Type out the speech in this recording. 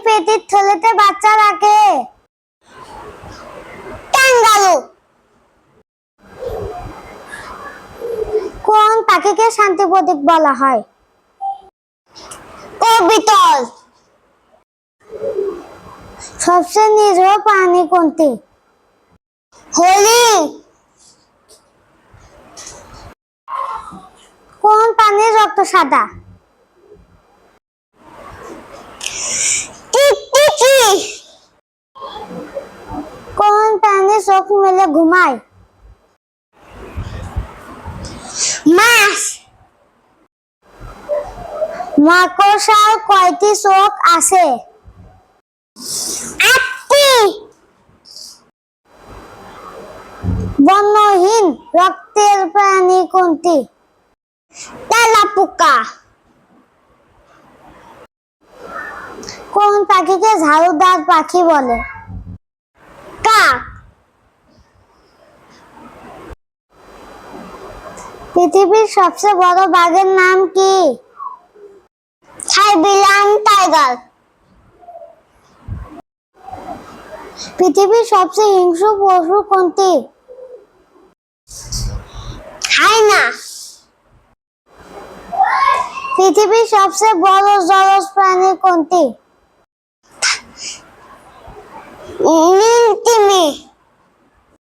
পেটের থলেতে বাচ্চা রাখে? ক্যাঙ্গারু। কোন পাখিকে শান্তি প্রতীক বলা হয়? কবুতর। সবচেয়ে নিরীহ প্রাণী কোনটি? হরিণ। কোন প্রাণীর রক্ত সাদা? টিকটিকি। কোন প্রাণী চোখ মেলে ঘুমায়? মাছ। মাকড়সার কয়টি চোখ আছে? 8টি। বর্ণহীন রক্তের প্রাণী কোনটি? তেলাপোকা। কোন পাখিকে ঝাড়ুদার পাখি বলে? কাক। পৃথিবীর সবচেয়ে বড় বাঘের নাম কি? Siberian tiger. পৃথিবীর সবচেয়ে হিংস্র পশু কোনটি? হায়না। পৃথিবীর সবচেয়ে বড় জলজ প্রাণী কোনটি? নীল তিমি।